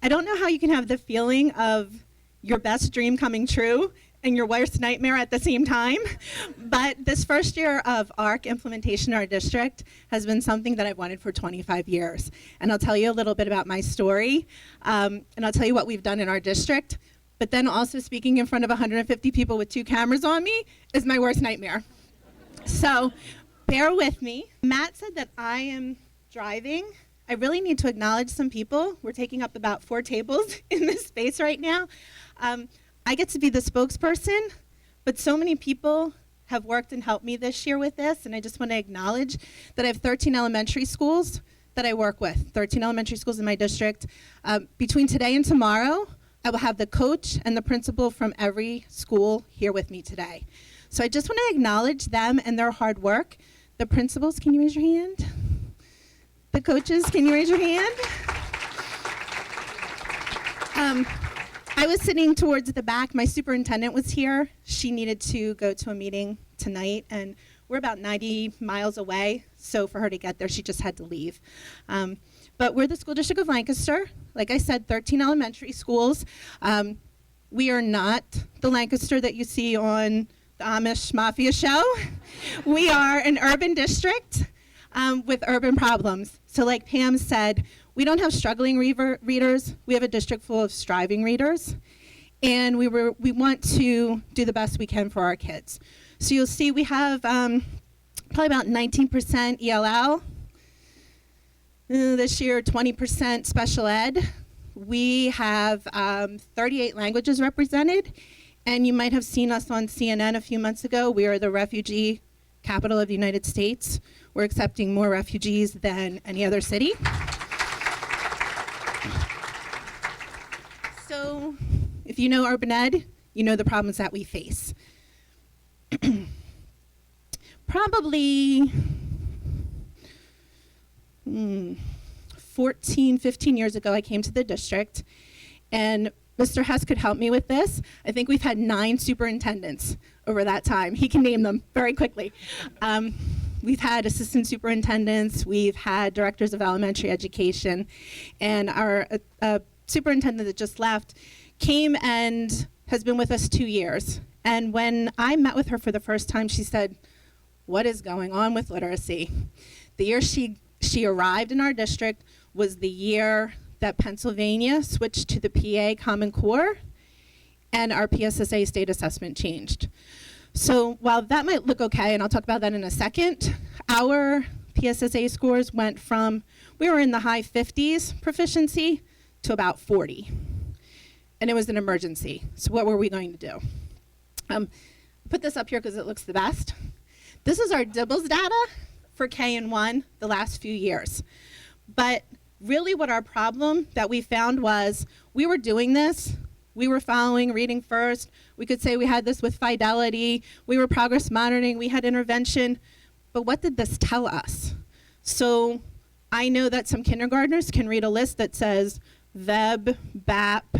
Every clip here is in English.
I don't know how you can have the feeling of your best dream coming true and your worst nightmare at the same time. But this first year of ARC implementation in our district has been something that I've wanted for 25 years. And I'll tell you a little bit about my story, and I'll tell you what we've done in our district. But then also speaking in front of 150 people with 2 cameras on me is my worst nightmare. So bear with me. Matt said that I am driving. I really need to acknowledge some people. We're taking up about 4 tables in this space right now. I get to be the spokesperson, but so many people have worked and helped me this year with this, and I just want to acknowledge that I have 13 elementary schools that I work with, 13 elementary schools in my district. Between today and tomorrow, I will have the coach and the principal from every school here with me today. So I just want to acknowledge them and their hard work. The principals, can you raise your hand? The coaches, can you raise your hand? I was sitting towards the back. My superintendent was here. She needed to go to a meeting tonight, and we're about 90 miles away, so for her to get there, she just had to leave. But we're the school district of Lancaster. Like I said, 13 elementary schools. We are not the Lancaster that you see on the Amish Mafia show. We are an urban district with urban problems. So like Pam said, we don't have struggling readers. We have a district full of striving readers. And we want to do the best we can for our kids. So you'll see we have probably about 19% ELL. This year, 20% special ed. We have 38 languages represented. And you might have seen us on CNN a few months ago. We are the refugee capital of the United States. We're accepting more refugees than any other city. So if you know urban ed, you know the problems that we face. Probably 14, 15 years ago, I came to the district, and Mr. Hess could help me with this. I think we've had 9 superintendents over that time. He can name them very quickly. We've had assistant superintendents, we've had directors of elementary education, and our superintendent that just left came and has been with us 2 years. And when I met with her for the first time, she said, "What is going on with literacy?" The year she arrived in our district was the year that Pennsylvania switched to the PA Common Core, and our PSSA state assessment changed. So while that might look okay, and I'll talk about that in a second, our PSSA scores went from, we were in the high 50s proficiency to about 40. And it was an emergency. So what were we going to do? Put this up here because it looks the best. This is our DIBELS data for K and 1 the last few years. But really what our problem that we found was we were doing this. We were following reading first. We could say we had this with fidelity. We were progress monitoring. We had intervention. But what did this tell us? So I know that some kindergartners can read a list that says VEB, BAP,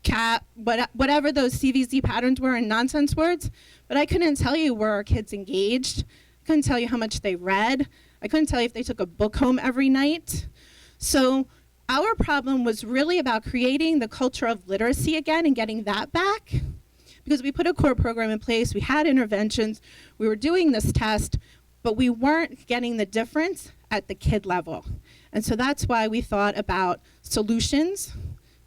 CAP, whatever those CVZ patterns were and nonsense words. But I couldn't tell you were our kids engaged. I couldn't tell you how much they read. I couldn't tell you if they took a book home every night. So our problem was really about creating the culture of literacy again and getting that back, because we put a core program in place, we had interventions, we were doing this test, but we weren't getting the difference at the kid level. And so that's why we thought about solutions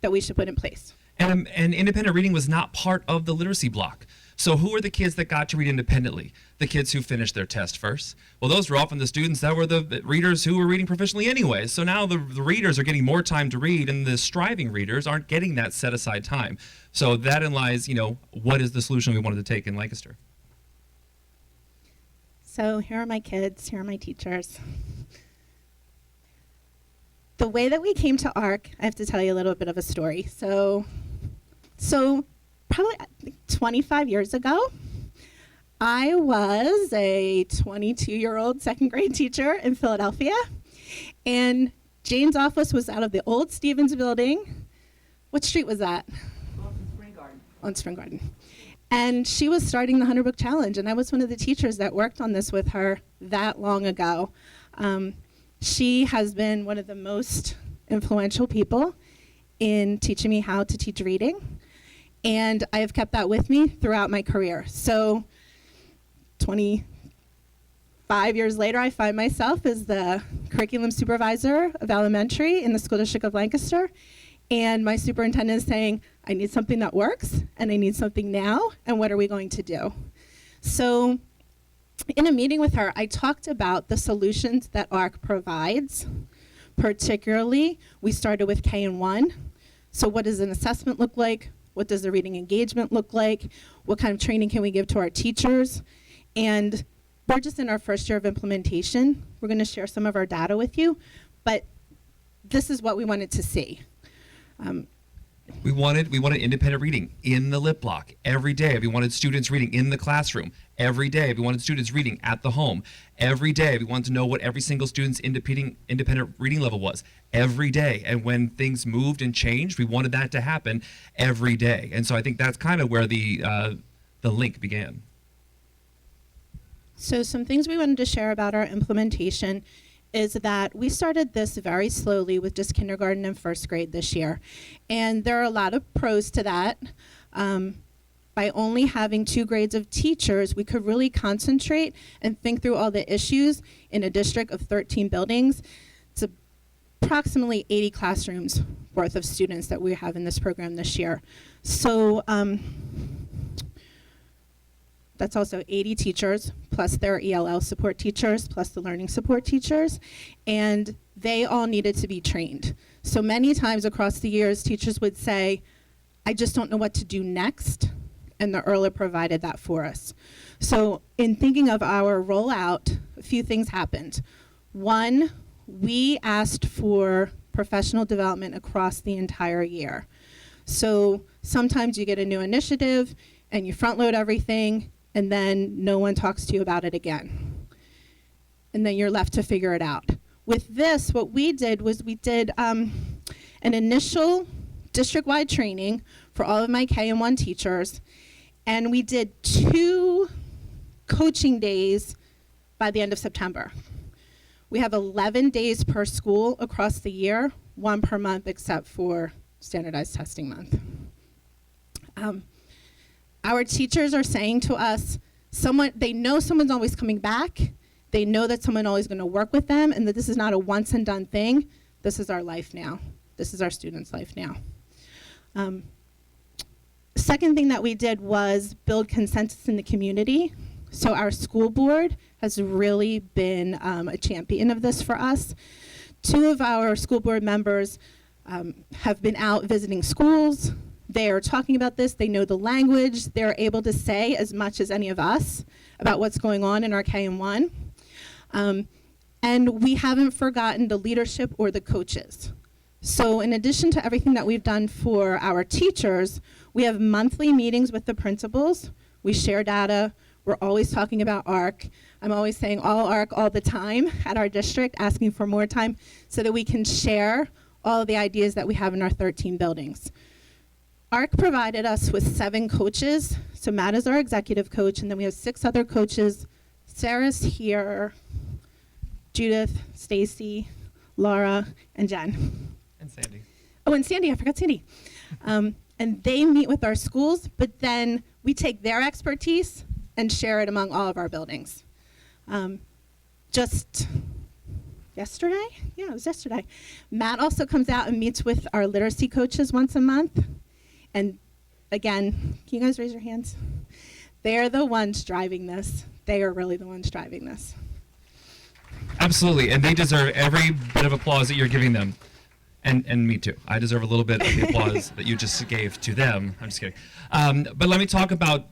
that we should put in place. And independent reading was not part of the literacy block. So who are the kids that got to read independently? The kids who finished their test first. Well, those were often the students that were the readers who were reading proficiently anyway. So now the readers are getting more time to read, and the striving readers aren't getting that set aside time. So that in lies, what is the solution we wanted to take in Lancaster? So here are my kids, here are my teachers. The way that we came to ARC, I have to tell you a little bit of a story. So probably 25 years ago, I was a 22-year-old second grade teacher in Philadelphia, and Jane's office was out of the old Stevens building. What street was that? On Spring Garden. And she was starting the 100-book challenge, and I was one of the teachers that worked on this with her that long ago. She has been one of the most influential people in teaching me how to teach reading, and I have kept that with me throughout my career. So 25 years later, I find myself as the curriculum supervisor of elementary in the school district of Lancaster, and my superintendent is saying, I need something that works, and I need something now, and what are we going to do? So in a meeting with her, I talked about the solutions that ARC provides. Particularly, we started with K-1. So what does an assessment look like? What does the reading engagement look like? What kind of training can we give to our teachers? And we're just in our first year of implementation. We're going to share some of our data with you, but this is what we wanted to see. We wanted independent reading in the lit block every day. We wanted students reading in the classroom every day. We wanted students reading at the home every day. We wanted to know what every single student's independent reading level was every day. And when things moved and changed, we wanted that to happen every day. And so I think that's kind of where the link began. So some things we wanted to share about our implementation is that we started this very slowly with just kindergarten and first grade this year. And there are a lot of pros to that. By only having 2 grades of teachers, we could really concentrate and think through all the issues in a district of 13 buildings. It's approximately 80 classrooms worth of students that we have in this program this year. So that's also 80 teachers, plus their ELL support teachers, plus the learning support teachers, and they all needed to be trained. So many times across the years, teachers would say, I just don't know what to do next, and the ERLA provided that for us. So in thinking of our rollout, a few things happened. One, we asked for professional development across the entire year. So sometimes you get a new initiative, and you front load everything, and then no one talks to you about it again. And then you're left to figure it out. With this, what we did was we did an initial district-wide training for all of my K-1 teachers, and we did 2 coaching days by the end of September. We have 11 days per school across the year, 1 per month except for standardized testing month. Our teachers are saying to us, they know someone's always coming back. They know that someone's always going to work with them, and that this is not a once and done thing. This is our life now. This is our students' life now. Second thing that we did was build consensus in the community. So our school board has really been a champion of this for us. 2 of our school board members have been out visiting schools. They are talking about this. They know the language. They're able to say as much as any of us about what's going on in our K-1. And we haven't forgotten the leadership or the coaches. So in addition to everything that we've done for our teachers, we have monthly meetings with the principals. We share data. We're always talking about ARC. I'm always saying all ARC all the time at our district, asking for more time so that we can share all of the ideas that we have in our 13 buildings. ARC provided us with 7 coaches. So Matt is our executive coach, and then we have 6 other coaches. Sarah's here, Judith, Stacy, Laura, and Jen. And Sandy. Oh, and Sandy, I forgot Sandy. And they meet with our schools, but then we take their expertise and share it among all of our buildings. Just yesterday? Yeah, it was yesterday. Matt also comes out and meets with our literacy coaches once a month. And again, can you guys raise your hands? They're the ones driving this. They are really the ones driving this. Absolutely, and they deserve every bit of applause that you're giving them. And me too. I deserve a little bit of the applause that you just gave to them. I'm just kidding. But let me talk about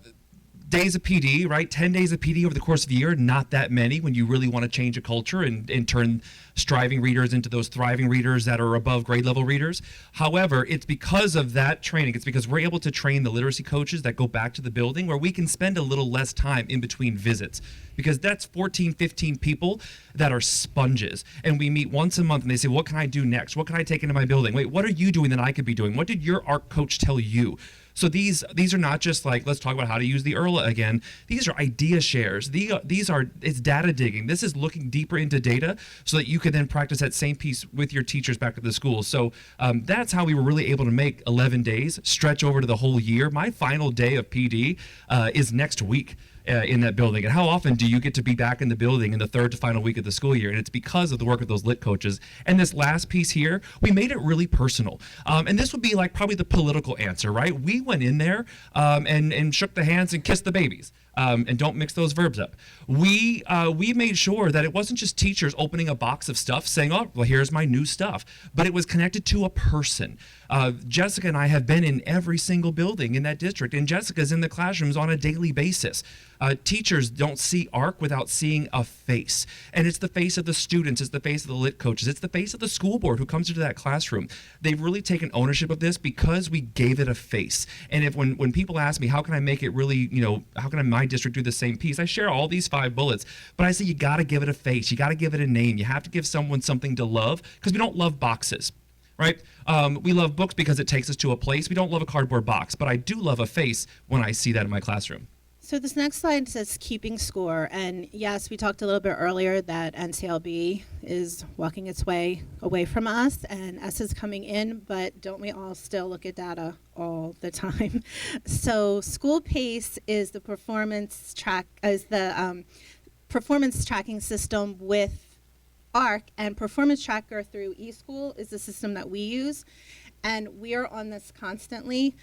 days of PD, right? 10 days of PD over the course of the year, not that many when you really want to change a culture and turn striving readers into those thriving readers that are above grade level readers. However, it's because of that training. It's because we're able to train the literacy coaches that go back to the building where we can spend a little less time in between visits, because that's 14, 15 people that are sponges. And we meet once a month and they say, what can I do next? What can I take into my building? Wait, what are you doing that I could be doing? What did your ARC coach tell you? So these are not just like, let's talk about how to use the ERLA again. These are idea shares. It's data digging. This is looking deeper into data so that you can then practice that same piece with your teachers back at the school. So that's how we were really able to make 11 days stretch over to the whole year. My final day of PD is next week. In that building. And how often do you get to be back in the building in the third to final week of the school year? And it's because of the work of those lit coaches. And this last piece here, we made it really personal. And this would be like probably the political answer, right? We went in there and shook the hands and kissed the babies. And don't mix those verbs up. We made sure that it wasn't just teachers opening a box of stuff saying, oh, well, here's my new stuff, but it was connected to a person. Jessica and I have been in every single building in that district, and Jessica's in the classrooms on a daily basis. Teachers don't see ARC without seeing a face, and it's the face of the students, it's the face of the lit coaches, it's the face of the school board who comes into that classroom. They've really taken ownership of this because we gave it a face. And if when people ask me, how can I make it really, how can my district do the same piece? I share all these 5 bullets, but I say you got to give it a face, you got to give it a name, you have to give someone something to love, because we don't love boxes. Right? We love books because it takes us to a place. We don't love a cardboard box, but I do love a face when I see that in my classroom. So this next slide says keeping score. And yes, we talked a little bit earlier that NCLB is walking its way away from us and S is coming in, but don't we all still look at data all the time? So school pace is the performance performance tracking system with ARC, and Performance Tracker through eSchool is the system that we use, and we are on this constantly.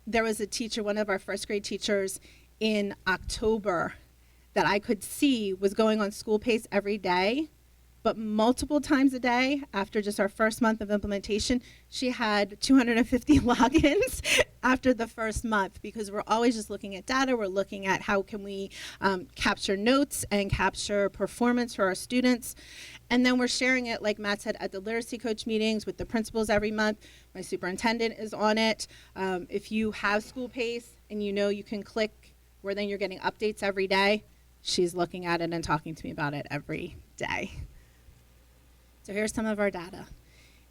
There was a teacher, one of our first grade teachers in October, that I could see was going on school pace every day, but multiple times a day after just our first month of implementation, she had 250 logins after the first month, because we're always just looking at data. We're looking at how can we capture notes and capture performance for our students. And then we're sharing it, like Matt said, at the literacy coach meetings with the principals every month. My superintendent is on it. If you have school pace and you can click where then you're getting updates every day, she's looking at it and talking to me about it every day. So here's some of our data.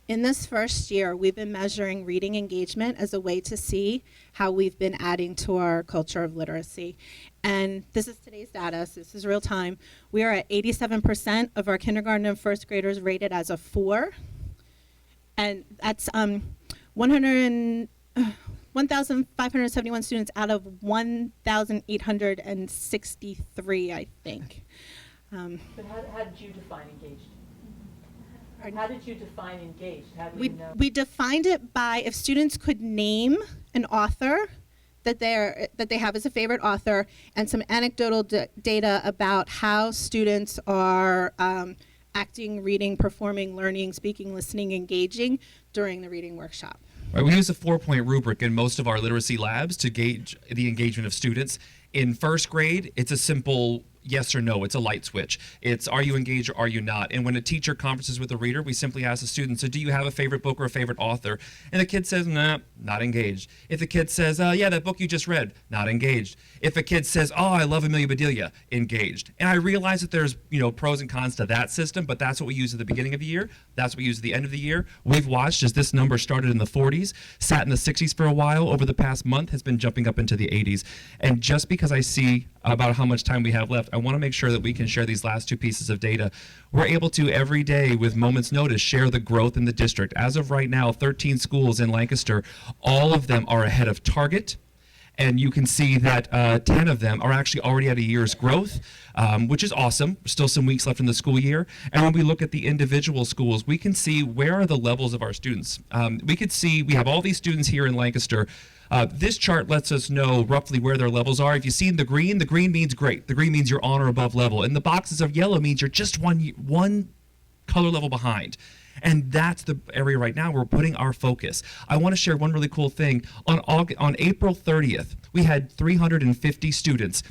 In this first year, we've been measuring reading engagement as a way to see how we've been adding to our culture of literacy. And this is today's data, so this is real time. We are at 87% of our kindergarten and first graders rated as a 4. And that's 1,571 students out of 1,863, I think. But how did you define engaged? How did you define engaged? How do you know? We defined it by if students could name an author that they have as a favorite author, and some anecdotal data about how students are acting, reading, performing, learning, speaking, listening, engaging during the reading workshop. Right, we use a 4-point rubric in most of our literacy labs to gauge the engagement of students. In first grade, it's a simple yes or no. It's a light switch. It's are you engaged or are you not? And when a teacher conferences with a reader, we simply ask the student, so do you have a favorite book or a favorite author? And the kid says, nah, not engaged. If the kid says, yeah, that book you just read, not engaged. If a kid says, oh, I love Amelia Bedelia, engaged. And I realize that there's pros and cons to that system, but that's what we use at the beginning of the year. That's what we use at the end of the year. We've watched as this number started in the 40s, sat in the 60s for a while, over the past month has been jumping up into the 80s. And just because I see about how much time we have left, I want to make sure that we can share these last 2 pieces of data. We're able to every day with moments notice share the growth in the district. As of right now, 13 schools in Lancaster, all of them are ahead of target. And you can see that 10 of them are actually already at a year's growth, which is awesome. Still some weeks left in the school year. And when we look at the individual schools, we can see where are the levels of our students. We could see we have all these students here in Lancaster. This chart lets us know roughly where their levels are. If you see in the green means great. The green means you're on or above level. And the boxes of yellow means you're just one color level behind. And that's the area right now where we're putting our focus. I want to share one really cool thing. On April 30th, we had 350 students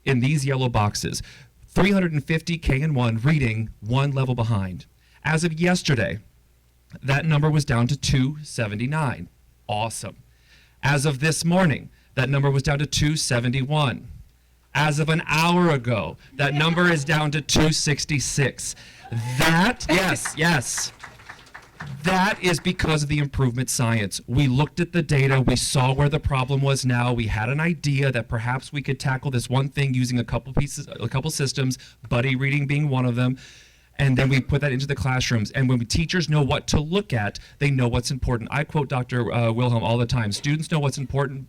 in these yellow boxes. 350 K&1 reading 1 level behind. As of yesterday, that number was down to 279. Awesome. As of this morning, that number was down to 271. As of an hour ago, that number is down to 266. That, yes. That is because of the improvement science. We looked at the data, we saw where the problem was now, we had an idea that perhaps we could tackle this one thing using a couple systems, buddy reading being one of them. And then we put that into the classrooms. And when teachers know what to look at, they know what's important. I quote Dr. Wilhelm all the time. Students know what's important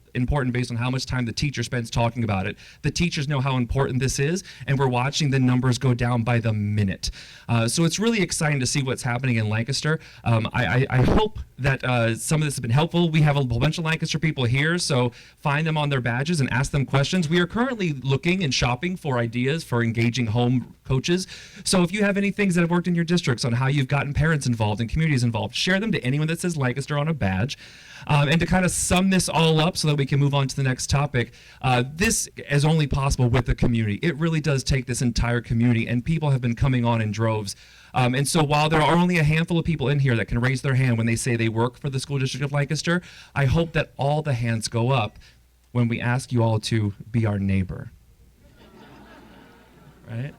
based on how much time the teacher spends talking about it. The teachers know how important this is, and we're watching the numbers go down by the minute. So it's really exciting to see what's happening in Lancaster. I hope that some of this has been helpful. We have a whole bunch of Lancaster people here, so find them on their badges and ask them questions. We are currently looking and shopping for ideas for engaging home coaches. So if you have any things that have worked in your districts on how you've gotten parents involved and communities involved, share them to anyone that says Lancaster on a badge. And to kind of sum this all up so that we can move on to the next topic, this is only possible with the community. It really does take this entire community, and people have been coming on in droves. And so while there are only a handful of people in here that can raise their hand when they say they work for the School District of Lancaster, I hope that all the hands go up when we ask you all to be our neighbor. Right?